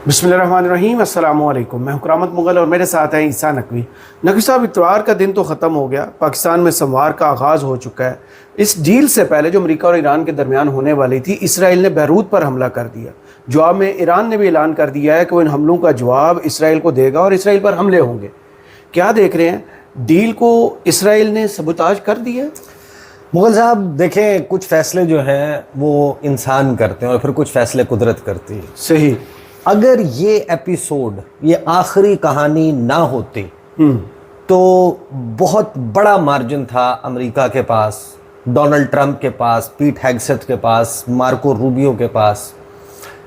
بسم اللہ الرحمن الرحیم، السلام علیکم۔ میں حکرامت مغل اور میرے ساتھ ہیں عیسیٰ نقوی۔ نقوی صاحب، اتوار کا دن تو ختم ہو گیا، پاکستان میں سموار کا آغاز ہو چکا ہے۔ اس ڈیل سے پہلے جو امریکہ اور ایران کے درمیان ہونے والی تھی، اسرائیل نے بیروت پر حملہ کر دیا۔ جواب میں ایران نے بھی اعلان کر دیا ہے کہ وہ ان حملوں کا جواب اسرائیل کو دے گا اور اسرائیل پر حملے ہوں گے۔ کیا دیکھ رہے ہیں؟ ڈیل کو اسرائیل نے سبوتاژ کر دیا ہے؟ مغل صاحب دیکھیں، کچھ فیصلے جو ہیں وہ انسان کرتے ہیں اور پھر کچھ فیصلے قدرت کرتی ہے۔ صحیح۔ اگر یہ ایپیسوڈ، یہ آخری کہانی نہ ہوتی تو بہت بڑا مارجن تھا امریکہ کے پاس، ڈونلڈ ٹرمپ کے پاس، پیٹ ہیگسیت کے پاس، مارکو روبیو کے پاس،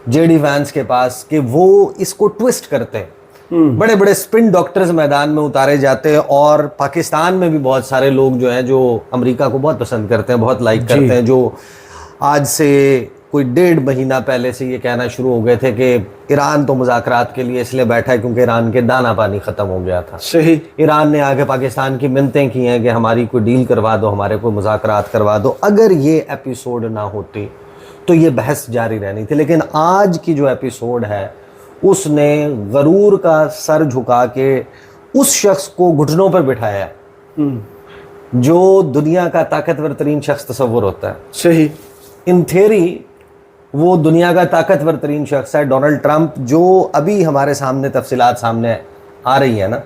جے ڈی وینس کے پاس، کہ وہ اس کو ٹوسٹ کرتے۔ بڑے بڑے سپن ڈاکٹرز میدان میں اتارے جاتے، اور پاکستان میں بھی بہت سارے لوگ جو ہیں جو امریکہ کو بہت پسند کرتے ہیں، بہت لائک کرتے ہیں، جو آج سے کوئی 1.5 مہینہ پہلے سے یہ کہنا شروع ہو گئے تھے کہ ایران تو مذاکرات کے لیے اس لیے بیٹھا ہے کیونکہ ایران کے دانہ پانی ختم ہو گیا تھا۔ صحیح۔ ایران نے آگے پاکستان کی منتیں کی ہیں کہ ہماری کوئی ڈیل کروا دو، ہمارے کوئی مذاکرات کروا دو۔ اگر یہ ایپیسوڈ نہ ہوتی تو یہ بحث جاری رہنی تھی، لیکن آج کی جو ایپیسوڈ ہے اس نے غرور کا سر جھکا کے اس شخص کو گھٹنوں پر بٹھایا جو دنیا کا طاقتور ترین شخص تصور ہوتا ہے۔ صحیح۔ ان تھیوری وہ دنیا کا طاقتور ترین شخص ہے ڈونلڈ ٹرمپ، جو ابھی ہمارے سامنے تفصیلات سامنے آ رہی ہے نا۔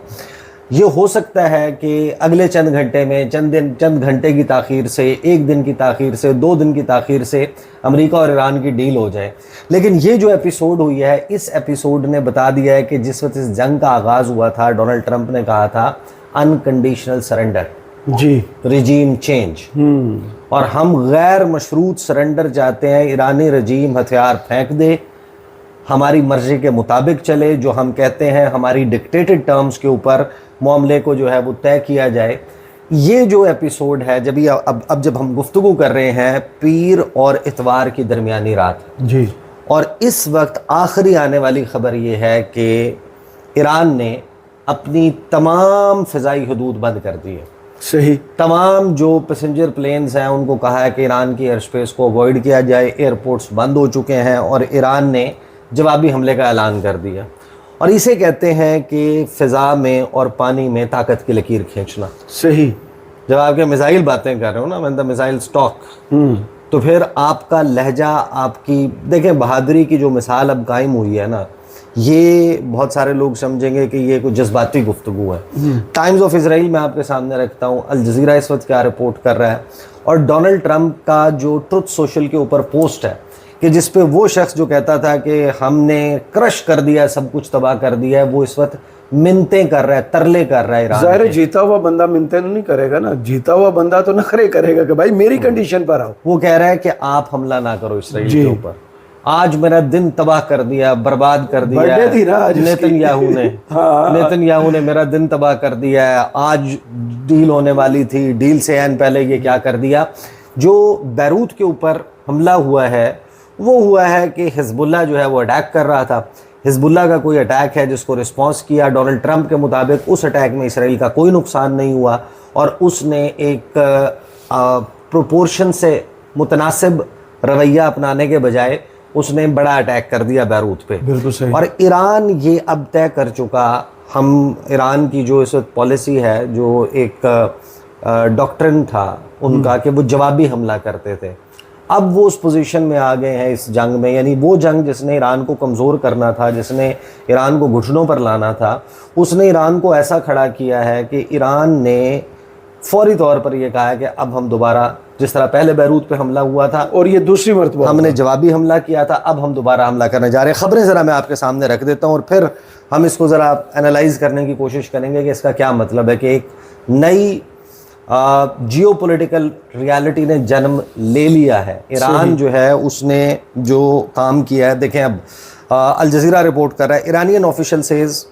یہ ہو سکتا ہے کہ اگلے چند گھنٹے میں، چند گھنٹے کی تاخیر سے، 1 دن کی تاخیر سے، 2 دن کی تاخیر سے امریکہ اور ایران کی ڈیل ہو جائے، لیکن یہ جو ایپیسوڈ ہوئی ہے، اس ایپیسوڈ نے بتا دیا ہے کہ جس وقت اس جنگ کا آغاز ہوا تھا، ڈونلڈ ٹرمپ نے کہا تھا انکنڈیشنل سرنڈر، جی، رجیم چینج، اور ہم غیر مشروط سرنڈر چاہتے ہیں۔ ایرانی رجیم ہتھیار پھینک دے، ہماری مرضی کے مطابق چلے، جو ہم کہتے ہیں ہماری ڈکٹیٹڈ ٹرمز کے اوپر معاملے کو جو ہے وہ طے کیا جائے۔ یہ جو ایپیسوڈ ہے، جب ہم گفتگو کر رہے ہیں پیر اور اتوار کی درمیانی رات، جی، اور اس وقت آخری آنے والی خبر یہ ہے کہ ایران نے اپنی تمام فضائی حدود بند کر دی ہے۔ صحیح۔ تمام جو پیسنجر پلینز ہیں ان کو کہا ہے کہ ایران کی ایئر سپیس کو اوائڈ کیا جائے، ایئرپورٹس بند ہو چکے ہیں، اور ایران نے جوابی حملے کا اعلان کر دیا، اور اسے کہتے ہیں کہ فضا میں اور پانی میں طاقت کی لکیر کھینچنا۔ صحیح۔ جب آپ کے میزائل باتیں کر رہے ہو نا، when the missiles talk، تو پھر آپ کا لہجہ، آپ کی دیکھیں بہادری کی جو مثال اب قائم ہوئی ہے نا، یہ بہت سارے لوگ سمجھیں گے کہ یہ کوئی جذباتی گفتگو ہے۔ ٹائمز آف اسرائیل میں آپ کے سامنے رکھتا ہوں، الجزیرہ اس وقت کیا رپورٹ کر رہا ہے، اور ڈونلڈ ٹرمپ کا جو ٹروتھ سوشل کے اوپر پوسٹ ہے کہ جس پہ وہ شخص جو کہتا تھا کہ ہم نے کرش کر دیا، سب کچھ تباہ کر دیا ہے، وہ اس وقت منتیں کر رہا ہے، ترلے کر رہا ہے ایران۔ ظاہر جیتا ہوا بندہ منتیں نہیں کرے گا نا، جیتا ہوا بندہ تو نخرے کرے گا کہ بھائی میری کنڈیشن پر آؤ۔ وہ کہہ رہا ہے کہ آپ حملہ نہ کرو اسرائیل کے اوپر، آج میرا دن تباہ کر دیا، برباد کر دیا ہے نیتن یاہو نے میرا دن تباہ کر دیا ہے، آج ڈیل ہونے والی تھی، ڈیل سے عین پہلے یہ کیا کر دیا۔ جو بیروت کے اوپر حملہ ہوا ہے وہ ہوا ہے کہ حزب اللہ جو ہے وہ اٹیک کر رہا تھا، حزب اللہ کا کوئی اٹیک ہے جس کو رسپانس کیا۔ ڈونلڈ ٹرمپ کے مطابق اس اٹیک میں اسرائیل کا کوئی نقصان نہیں ہوا، اور اس نے ایک پروپورشن سے متناسب رویہ اپنانے کے بجائے اس نے بڑا اٹیک کر دیا بیروت پہ۔ بالکل صحیح۔ اور ایران یہ اب طے کر چکا، ہم ایران کی جو اس وقت پالیسی ہے، جو ایک ڈاکٹرن تھا ان کا کہ وہ جوابی حملہ کرتے تھے، اب وہ اس پوزیشن میں آ گئے ہیں اس جنگ میں، یعنی وہ جنگ جس نے ایران کو کمزور کرنا تھا، جس نے ایران کو گھٹنوں پر لانا تھا، اس نے ایران کو ایسا کھڑا کیا ہے کہ ایران نے فوری طور پر یہ کہا ہے کہ اب ہم دوبارہ، جس طرح پہلے بیروت پہ حملہ ہوا تھا اور یہ دوسری مرتبہ ہم نے جوابی حملہ کیا تھا، اب ہم دوبارہ حملہ کرنے جا رہے ہیں۔ خبریں ذرا میں آپ کے سامنے رکھ دیتا ہوں، اور پھر ہم اس کو ذرا انالائز کرنے کی کوشش کریں گے کہ اس کا کیا مطلب ہے کہ ایک نئی جیو پولیٹیکل ریالٹی نے جنم لے لیا ہے۔ ایران جو ہے اس نے جو کام کیا ہے، دیکھیں اب الجزیرہ رپورٹ کر رہا ہے، Iranian official says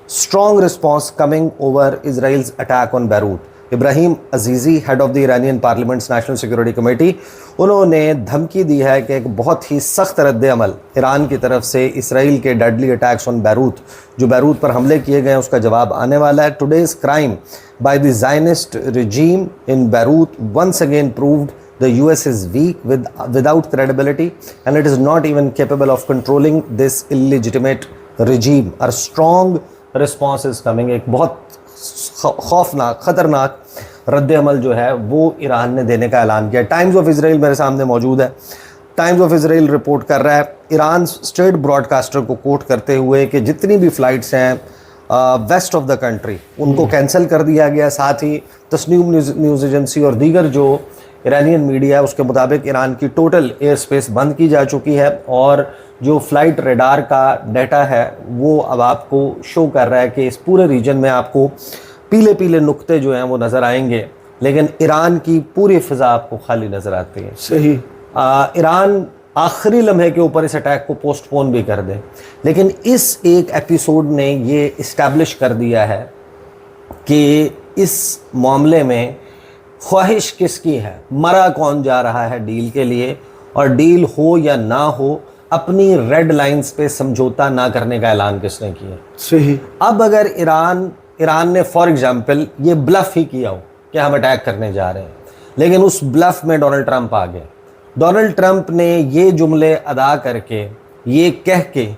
strong response coming over Israel's attack on Beirut. Ebrahim Azizi, head of the Iranian parliament's national security committee, انہوں نے دھمکی دی ہے کہ ایک بہت ہی سخت رد عمل ایران کی طرف سے اسرائیل کے ڈیڈلی اٹیکس آن بیروت، جو بیروت پر حملے کیے گئے ہیں، اس کا جواب آنے والا ہے۔ Today's crime by the Zionist regime in Beirut once again proved the US is weak without credibility, and it is not even capable of controlling this illegitimate regime, a strong response is coming. ایک بہت خوفناک خطرناک رد عمل جو ہے وہ ایران نے دینے کا اعلان کیا. ٹائمز آف اسرائیل میرے سامنے موجود ہے. ٹائمز آف اسرائیل رپورٹ کر رہا ہے ایران اسٹیٹ براڈ کاسٹر کو کوٹ کرتے ہوئے کہ جتنی بھی فلائٹس ہیں ویسٹ آف دا کنٹری ان کو کینسل کر دیا گیا. ساتھ ہی تسنیم نیوز ایجنسی اور دیگر جو ایرانین میڈیا ہے اس کے مطابق ایران کی ٹوٹل ایئر اسپیس بند کی جا چکی ہے, اور جو فلائٹ ریڈار کا ڈیٹا ہے وہ اب آپ کو شو کر رہا ہے کہ اس پورے ریجن میں آپ کو پیلے پیلے نقطے جو ہیں وہ نظر آئیں گے, لیکن ایران کی پوری فضا آپ کو خالی نظر آتی ہے. صحیح. ایران آخری لمحے کے اوپر اس اٹیک کو پوسٹ پون بھی کر دے, لیکن اس ایک ایپیسوڈ نے یہ اسٹیبلش کر دیا ہے کہ اس معاملے میں خواہش کس کی ہے, مرا کون جا رہا ہے ڈیل کے لیے, اور ڈیل ہو یا نہ ہو اپنی ریڈ لائنز پہ سمجھوتا نہ کرنے کا اعلان کس نے کیا. صحیح. اب اگر ایران نے فار ایگزامپل یہ بلف ہی کیا ہو کہ ہم اٹیک کرنے جا رہے ہیں, لیکن اس بلف میں ڈونلڈ ٹرمپ آ گئے, ڈونلڈ ٹرمپ نے یہ جملے ادا کر کے یہ کہہ کے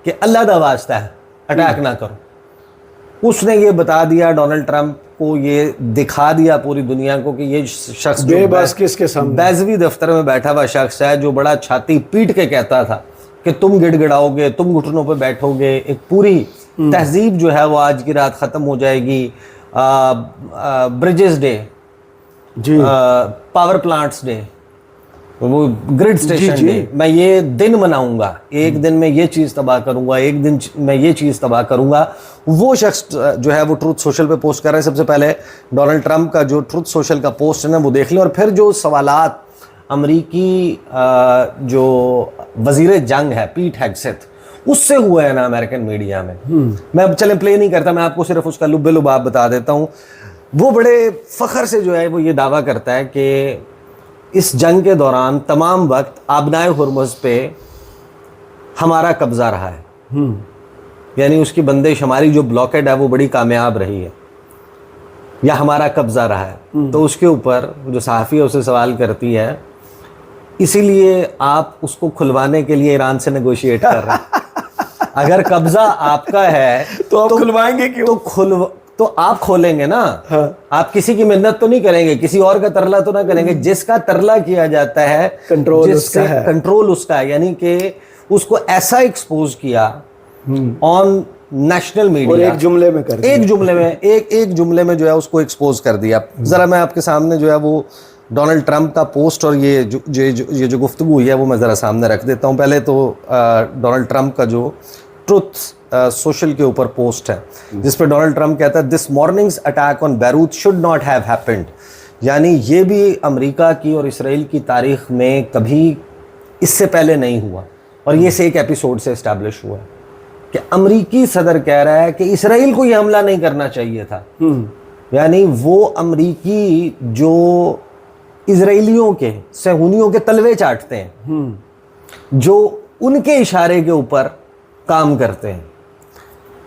کہ اللہ دا واسطہ ہے اٹیک نہ کرو, اس نے یہ بتا دیا, ڈونلڈ ٹرمپ کو یہ دکھا دیا پوری دنیا کو کہ یہ شخص بے بس کس کے سامنے بیضوی دفتر میں بیٹھا ہوا شخص ہے جو بڑا چھاتی پیٹ کے کہتا تھا کہ تم گڑ گڑاؤ گے, تم گھٹنوں پہ بیٹھو گے, ایک پوری تہذیب جو ہے وہ آج کی رات ختم ہو جائے گی. بریجز ڈے, جی, پاور پلانٹس ڈے, وہ گریڈ اسٹیشن ڈے, میں یہ دن مناؤں گا, ایک دن میں یہ چیز تباہ کروں گا, ایک دن میں یہ چیز تباہ کروں گا. وہ شخص جو ہے وہ ٹروتھ سوشل پہ پوسٹ کر رہا ہے. سب سے پہلے ڈونلڈ ٹرمپ کا جو ٹروتھ سوشل کا پوسٹ ہے نا وہ دیکھ لیں, اور پھر جو سوالات امریکی جو وزیر جنگ ہے پیٹ ہیگسیتھ اس سے ہوئے ہیں نا امریکن میڈیا میں, میں اب چلیں پلے نہیں کرتا, میں آپ کو صرف اس کا لب لباب بتا دیتا ہوں. وہ بڑے فخر سے جو ہے وہ یہ دعویٰ کرتا ہے کہ اس جنگ کے دوران تمام وقت آبنائے ہرمز پہ ہمارا قبضہ رہا ہے, یعنی اس کی بندش ہماری جو بلاکیڈ ہے وہ بڑی کامیاب رہی ہے یا ہمارا قبضہ رہا ہے. تو اس کے اوپر جو صحافی ہے اسے سوال کرتی ہے, اسی لیے آپ اس کو کھلوانے کے لیے ایران سے نیگوشیٹ کر رہے ہیں, اگر قبضہ آپ کا ہے تو آپ کھلوائیں گے کیوں؟ تو آپ کھولیں گے نا, آپ کسی کی منت تو نہیں کریں گے, کسی اور کا ترلا تو نہ کریں گے. جس کا ترلا کیا جاتا ہے کنٹرول اس کا ہے, یعنی کہ اس کو ایسا ایکسپوز کیا آن نیشنل میڈیا, ایک جملے میں کر دیا, ایک جملے میں جو ہے اس کو ایکسپوز کر دیا. ذرا میں آپ کے سامنے جو ہے وہ ڈونلڈ ٹرمپ کا پوسٹ اور یہ جو گفتگو ہوئی ہے وہ میں ذرا سامنے رکھ دیتا ہوں. پہلے تو ڈونلڈ ٹرمپ کا جو ٹروتھ سوشل کے اوپر پوسٹ ہے جس پہ ڈونلڈ ٹرمپ کہتا ہے this morning's attack on Beirut should not have happened, یعنی یہ بھی امریکہ کی اور اسرائیل کی تاریخ میں کبھی اس سے پہلے نہیں ہوا, اور یہ سے ایک ایپیسوڈ سے اسٹیبلش ہوا ہے کہ امریکی صدر کہہ رہا ہے کہ اسرائیل کو یہ حملہ نہیں کرنا چاہیے تھا. یعنی وہ امریکی جو اسرائیلیوں کے صہیونیوں کے تلوے چاٹتے ہیں, جو ان کے اشارے کے اوپر کام کرتے ہیں,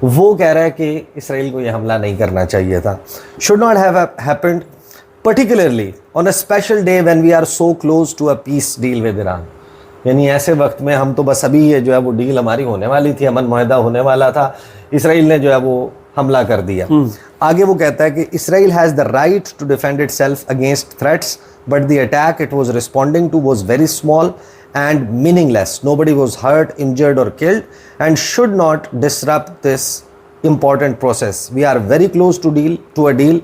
وہ کہہ رہا ہے کہ اسرائیل کو یہ حملہ نہیں کرنا چاہیے تھا. should not have happened particularly on a special day when we are so close to a peace deal with Iran. یعنی ایسے وقت میں ہم تو بس ابھی یہ جو ہے وہ ڈیل ہماری ہونے والی تھی, امن معاہدہ ہونے والا تھا, اسرائیل نے جو ہے وہ حملہ کر دیا. آگے وہ کہتا ہے کہ Israel has the right to defend itself against threats but the attack it was responding to was very small and meaningless. Nobody was hurt, injured or killed and should not disrupt this important process. We are very close to a deal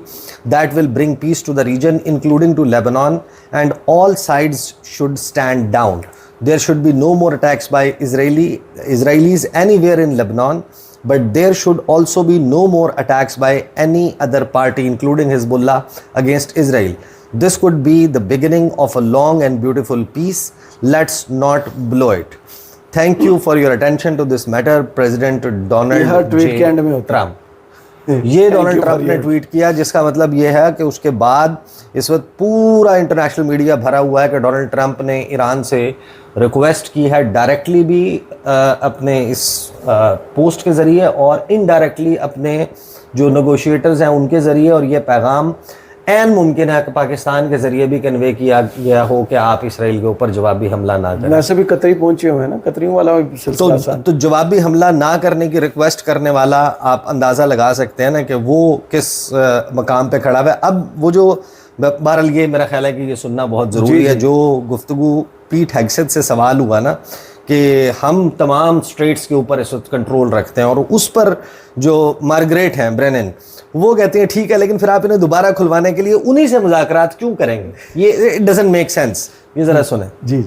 that will bring peace to the region, including to Lebanon, and all sides should stand down. There should be no more attacks by Israelis anywhere in Lebanon, but there should also be no more attacks by any other party, including Hezbollah, against Israel. This could be the beginning of a long and beautiful peace. Let's not blow it. Thank you for your attention to this matter, President Donald J. Trump. یہ Donald Trump نے tweet کیا, جس کا مطلب یہ ہے کہ اس کے بعد اس وقت پورا انٹرنیشنل میڈیا بھرا ہوا ہے کہ ڈونلڈ ٹرمپ نے ایران سے ریکویسٹ کی ہے, ڈائریکٹلی بھی اپنے اس پوسٹ کے ذریعے اور انڈائریکٹلی اپنے جو نیگوشیٹرز ہیں ان کے ذریعے, اور یہ پیغام عین ممکن ہے کہ پاکستان کے ذریعے بھی کنوے کیا گیا ہو کہ آپ اسرائیل کے اوپر جوابی حملہ نہ کریں. ویسے بھی قطری پہنچے ہوئے ہیں نا, قطریوں والا سلسلہ تو جوابی حملہ نہ کرنے کی ریکویسٹ کرنے والا آپ اندازہ لگا سکتے ہیں نا کہ وہ کس مقام پہ کھڑا ہوا ہے. اب وہ جو بہرحال یہ میرا خیال ہے کہ یہ سننا بہت ضروری ہے, جو گفتگو پیٹ ہیگسیت سے سوال ہوا نا کہ ہم تمام اسٹریٹس کے اوپر اس وقت کنٹرول رکھتے ہیں, اور اس پر جو مارگریٹ ہیں برینن وہ کہتے ہیں ٹھیک ہے لیکن پھر آپ انہیں دوبارہ کھلوانے کے لیے انہی سے مذاکرات کیوں کریں گے, یہ اٹ ڈزنٹ میک سینس. یہ ذرا سنیں. جی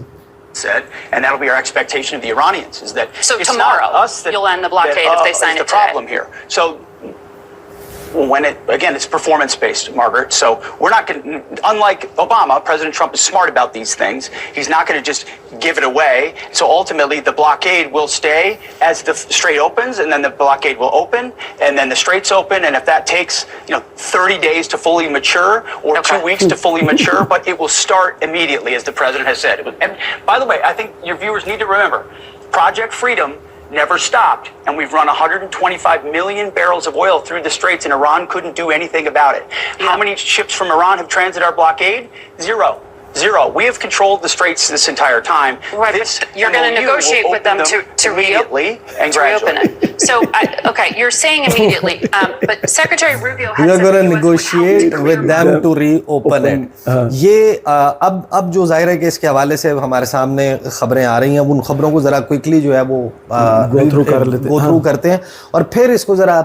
said, and that'll be our expectation of the Iranians, is that So it's tomorrow, not us that you'll end the blockade if they sign is it the problem here. So when it's performance-based, Margaret, so we're not going to, unlike Obama, President Trump is smart about these things. He's not going to just give it away. So ultimately, the blockade will stay as the Strait opens, and then the blockade will open, and then the Straits open, and if that takes, 30 days to fully mature, or 2 weeks to fully mature, but it will start immediately, as the President has said. And by the way, I think your viewers need to remember, Project Freedom never stopped, and we've run 125 million barrels of oil through the Straits, and Iran couldn't do anything about it. How many ships from Iran have transited our blockade? Zero. We have controlled the Straits this entire time. Right, This but you're going to MOU negotiate will with them open to immediately and to reopen gradually. it. So, okay, you're saying immediately, but Secretary Rubio We had are said going the to US negotiate would with help them to reopen it. یہ اب جو ظاہر ہے کہ اس کے حوالے سے ہمارے سامنے خبریں آ رہی ہیں, ان خبروں کو ذرا کوئکلی جو ہے وہ گو تھرو کرتے ہیں, اور پھر اس کو ذرا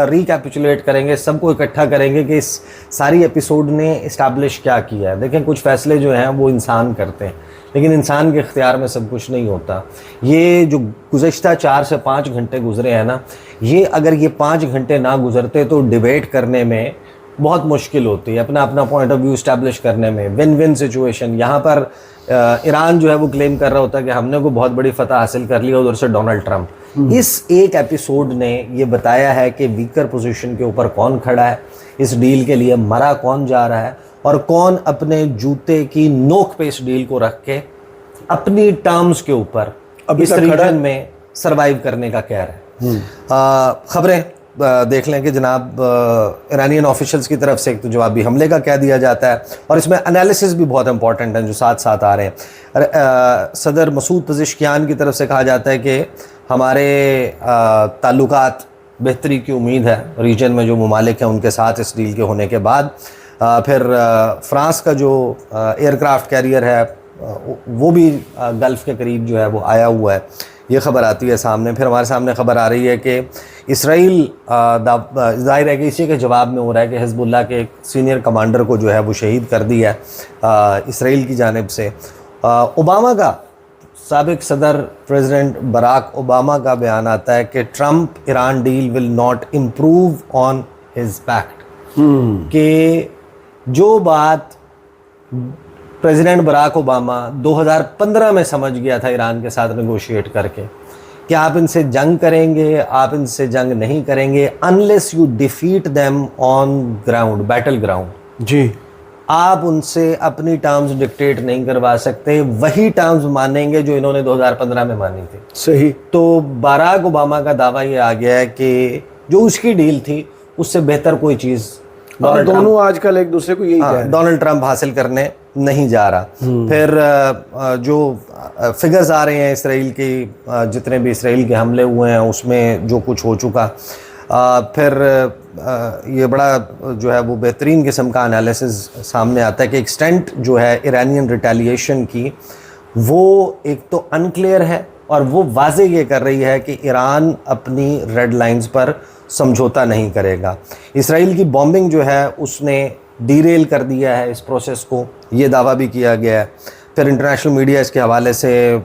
ریکیپیچولیٹ کریں گے, سب کو اکٹھا کریں گے کہ اس ساری ایپیسوڈ نے اسٹیبلش کیا کیا ہے. دیکھیں کچھ فیصلے جو ہیں وہ انسان کرتے ہیں, لیکن انسان کے اختیار میں سب کچھ نہیں ہوتا. یہ جو گزشتہ 4 سے 5 گھنٹے گزرے ہیں نا, یہ اگر یہ 5 گھنٹے نہ گزرتے تو ڈیبیٹ کرنے میں بہت مشکل ہوتی ہے, اپنا پوائنٹ آف ویو اسٹیبلش کرنے میں. One one situation. یہاں پر ایران جو ہے وہ کلیم کر رہا ہوتا ہے کہ ہم نے کوئی بہت بڑی فتح حاصل کر لی, ادھر سے ڈونلڈ ٹرمپ. اس ایک ایپیسوڈ نے یہ بتایا ہے کہ ویکر پوزیشن کے اوپر کون کھڑا ہے, اس ڈیل کے لیے مرا کون جا رہا ہے, اور کون اپنے جوتے کی نوک پہ اس ڈیل کو رکھ کے اپنی ٹرمز کے اوپر اس ریجن میں سروائیو کرنے کا کہہ رہا ہے. خبریں دیکھ لیں کہ جناب ایرانین آفیشلز کی طرف سے ایک تو جوابی حملے کا کہہ دیا جاتا ہے, اور اس میں انالیسس بھی بہت امپورٹنٹ ہیں جو ساتھ ساتھ آ رہے ہیں. صدر مسعود پزشکیان کی طرف سے کہا جاتا ہے کہ ہمارے تعلقات بہتری کی امید ہے ریجن میں جو ممالک ہیں ان کے ساتھ اس ڈیل کے ہونے کے بعد. پھر فرانس کا جو ایئر کرافٹ کیریئر ہے وہ بھی گلف کے قریب جو ہے وہ آیا ہوا ہے, یہ خبر آتی ہے سامنے. پھر ہمارے سامنے خبر آ رہی ہے کہ اسرائیل ظاہر ہے کہ اسی کے جواب میں ہو رہا ہے کہ حزب اللہ کے ایک سینئر کمانڈر کو جو ہے وہ شہید کر دیا ہے اسرائیل کی جانب سے. اوباما کا, سابق صدر پریزیڈنٹ براک اوباما کا بیان آتا ہے کہ Trump Iran deal will not improve on his pact, کہ جو بات پریزیڈنٹ براک اوباما 2015 میں سمجھ گیا تھا ایران کے ساتھ نیگوشیٹ کر کے کہ آپ ان سے جنگ کریں گے, آپ ان سے جنگ نہیں کریں گے unless you defeat them on ground, battleground. جی, آپ ان سے اپنی ٹرمز ڈکٹیٹ نہیں کروا سکتے, وہی ٹرمز مانیں گے جو انہوں نے 2015 میں مانی تھی. صحیح. تو باراک اوباما کا دعویٰ یہ آ گیا ہے کہ جو اس کی ڈیل تھی اس سے بہتر کوئی چیز دونوں آج کل ایک دوسرے کو یہی کہہ رہے ہیں, ڈونلڈ ٹرمپ حاصل کرنے نہیں جا رہا. پھر جو فگرز آ رہے ہیں اسرائیل کی, جتنے بھی اسرائیل کے حملے ہوئے ہیں اس میں جو کچھ ہو چکا, پھر یہ بڑا جو ہے وہ بہترین قسم کا انالیسز سامنے آتا ہے کہ ایکسٹینٹ جو ہے ایرانین ریٹیلیشن کی وہ ایک تو انکلیئر ہے, اور وہ واضح یہ کر رہی ہے کہ ایران اپنی ریڈ لائنز پر سمجھوتا نہیں کرے گا. اسرائیل کی بامبنگ جو ہے اس نے ڈیریل کر دیا ہے اس پروسیس کو, یہ دعویٰ بھی کیا گیا ہے. پھر انٹرنیشنل میڈیا اس کے حوالے سے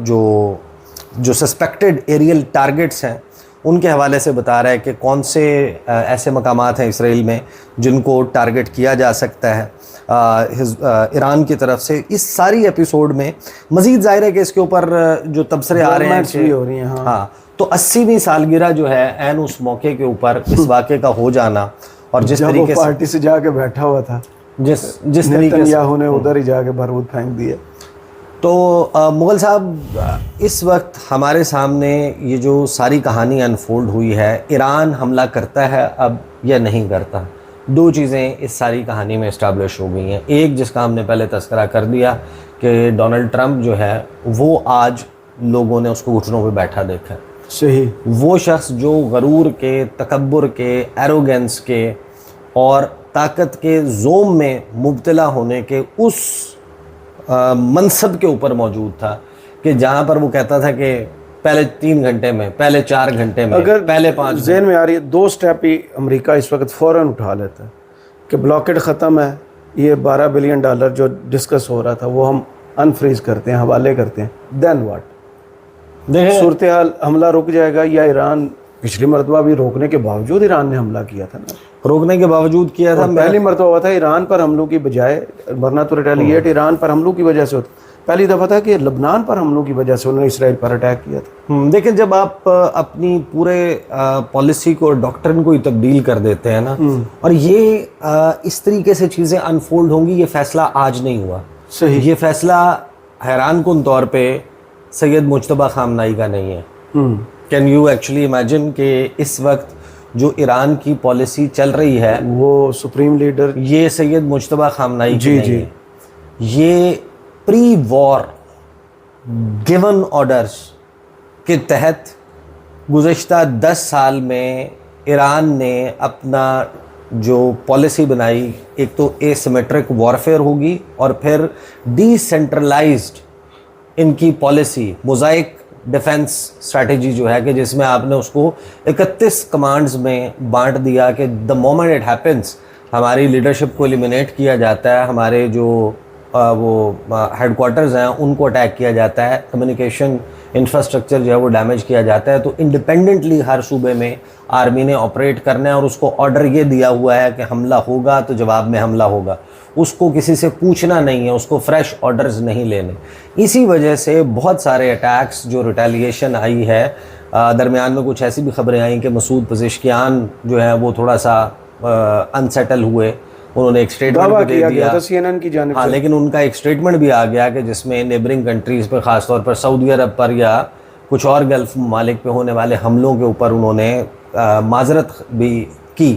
جو سسپیکٹڈ ایریل ٹارگٹس ہیں ان کے حوالے سے بتا رہا ہے کہ کون سے ایسے مقامات ہیں اسرائیل میں جن کو ٹارگٹ کیا جا سکتا ہے ایران کی طرف سے. اس ساری ایپیسوڈ میں مزید ظاہر ہے کہ اس کے اوپر جو تبصرے آ رہے ہیں ہاں, تو 80ویں سالگرہ جو ہے عین اس موقع کے اوپر اس واقعے کا ہو جانا, اور جس طریقے سے پارٹی سے جا کے بیٹھا ہوا تھا, جس طریقے سے نیتنیاہو نے ادھر ہی جا کے بارود پھینک دیا. تو مغل صاحب اس وقت ہمارے سامنے یہ جو ساری کہانی انفولڈ ہوئی ہے, ایران حملہ کرتا ہے اب یا نہیں کرتا, دو چیزیں اس ساری کہانی میں اسٹیبلش ہو گئی ہیں. ایک جس کا ہم نے پہلے تذکرہ کر دیا کہ ڈونلڈ ٹرمپ جو ہے وہ آج لوگوں نے اس کو گھٹنوں پہ بیٹھا دیکھا ہے. صحیح. وہ شخص جو غرور کے, تکبر کے, ایروگنس کے اور طاقت کے زوم میں مبتلا ہونے کے اس منصب کے اوپر موجود تھا کہ جہاں پر وہ کہتا تھا کہ پہلے 3 گھنٹے میں, پہلے 4 گھنٹے میں, اگر پہلے 5 ذہن میں آ رہی ہے 2 سٹیپ ہی امریکہ اس وقت فوراً اٹھا لیتا ہے کہ بلاکیڈ ختم ہے, یہ $12 بلین جو ڈسکس ہو رہا تھا وہ ہم انفریز کرتے ہیں, حوالے کرتے ہیں, دین واٹ؟ دیکھیں صورتحال حملہ رک جائے گا یا ایران پچھلی مرتبہ بھی روکنے کے باوجود ایران نے حملہ کیا تھا نا, روکنے کے باوجود کیا تھا. پہلی مرتبہ ہوا تھا ایران پر حملوں کی بجائے, ورنہ تو ریٹیلیٹ ایران پر حملوں کی وجہ سے ہوتا, پہلی دفعہ تھا کہ لبنان پر حملوں کی وجہ سے انہوں نے اسرائیل پر اٹیک کیا تھا. دیکھیں جب آپ اپنی پورے پالیسی کو, ڈاکٹرن کو ہی تبدیل کر دیتے ہیں نا, اور یہ اس طریقے سے چیزیں انفولڈ ہوں گی. یہ فیصلہ آج نہیں ہوا. صحیح. یہ فیصلہ حیران کن طور پہ سید مجتبیٰ خامنائی کا نہیں ہے. کین یو ایکچولی امیجن کہ اس وقت جو ایران کی پالیسی چل رہی ہے وہ سپریم لیڈر یہ سید مجتبیٰ خامنائی کی نہیں جی. ہے. یہ پری وار گیون آرڈرز کے تحت گزشتہ 10 سال میں ایران نے اپنا جو پالیسی بنائی, ایک تو اے سیمیٹرک وارفیئر ہوگی اور پھر ڈی سینٹرلائزڈ ان کی پالیسی, موزائک ڈیفنس اسٹریٹجی جو ہے کہ جس میں آپ نے اس کو 31 کمانڈز میں بانٹ دیا کہ دا مومنٹ اٹ ہیپنس ہماری لیڈرشپ کو ایلیمینیٹ کیا جاتا ہے, ہمارے جو وہ ہیڈ کوارٹرز ہیں ان کو اٹیک کیا جاتا ہے, کمیونیکیشن انفراسٹرکچر جو ہے وہ ڈیمیج کیا جاتا ہے, تو انڈیپینڈنٹلی ہر صوبے میں آرمی نے آپریٹ کرنا ہے اور اس کو آرڈر یہ دیا ہوا ہے کہ حملہ ہوگا تو جواب میں حملہ ہوگا. اس کو کسی سے پوچھنا نہیں ہے, اس کو فریش آرڈرز نہیں لینے. اسی وجہ سے بہت سارے اٹیکس جو ریٹیلیشن آئی ہے, درمیان میں کچھ ایسی بھی خبریں آئیں کہ مسعود پزشکیان جو ہے وہ تھوڑا سا انسیٹل ہوئے, انہوں نے ایک اسٹیٹمنٹ دے دیا تھا CNN کی جانب سے. لیکن ان کا ایک اسٹیٹمنٹ بھی آ گیا کہ جس میں نیبرنگ کنٹریز پہ, خاص طور پر سعودی عرب پر یا کچھ اور گلف ممالک پہ ہونے والے حملوں کے اوپر انہوں نے معذرت بھی کی.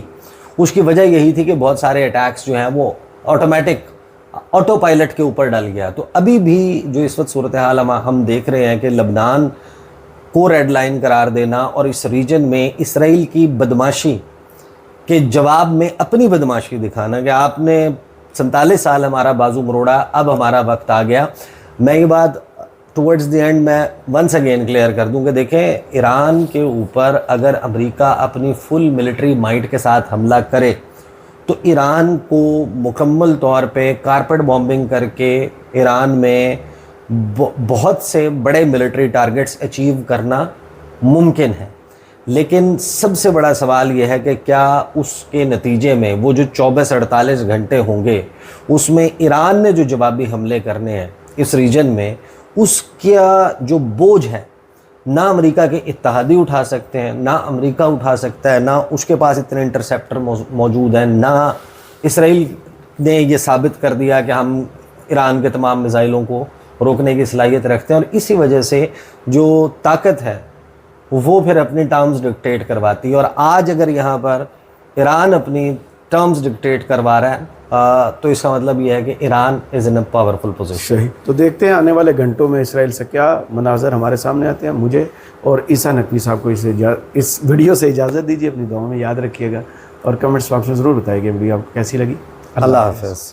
اس کی وجہ یہی تھی کہ بہت سارے اٹیکس جو ہیں وہ آٹو پائلٹ کے اوپر ڈل گیا. تو ابھی بھی جو اس وقت صورتحال ہم دیکھ رہے ہیں کہ لبنان کو ریڈ لائن قرار دینا اور اس ریجن میں اسرائیل کی بدماشی کے جواب میں اپنی بدماشی دکھانا کہ آپ نے 47 سال ہمارا بازو مروڑا, اب ہمارا وقت آ گیا. میں یہ بات ٹورڈز دی اینڈ میں ونس اگین کلیئر کر دوں کہ دیکھیں ایران کے اوپر اگر امریکہ اپنی فل ملٹری مائٹ کے ساتھ حملہ کرے تو ایران کو مکمل طور پہ کارپٹ بامبنگ کر کے ایران میں بہت سے بڑے ملٹری ٹارگٹس اچیو کرنا ممکن ہے. لیکن سب سے بڑا سوال یہ ہے کہ کیا اس کے نتیجے میں وہ جو 24-48 گھنٹے ہوں گے اس میں ایران نے جو جوابی حملے کرنے ہیں اس ریجن میں, اس کا جو بوجھ ہے نہ امریکہ کے اتحادی اٹھا سکتے ہیں, نہ امریکہ اٹھا سکتا ہے, نہ اس کے پاس اتنے انٹرسیپٹر موجود ہیں, نہ اسرائیل نے یہ ثابت کر دیا کہ ہم ایران کے تمام میزائلوں کو روکنے کی صلاحیت رکھتے ہیں. اور اسی وجہ سے جو طاقت ہے وہ پھر اپنی ٹرمز ڈکٹیٹ کرواتی ہے. اور آج اگر یہاں پر ایران اپنی ٹرمز ڈکٹیٹ کروا رہا ہے تو اس کا مطلب یہ ہے کہ ایران از ان اے پاورفل پوزیشن. صحیح. تو دیکھتے ہیں آنے والے گھنٹوں میں اسرائیل سے کیا مناظر ہمارے سامنے آتے ہیں. مجھے اور عیسیٰ نقوی صاحب کو اس ویڈیو سے اجازت دیجیے. اپنی دعاؤں میں یاد رکھیے گا اور کمنٹس باکس میں ضرور بتائیے کہ ویڈیو آپ کو کیسی لگی. اللہ حافظ.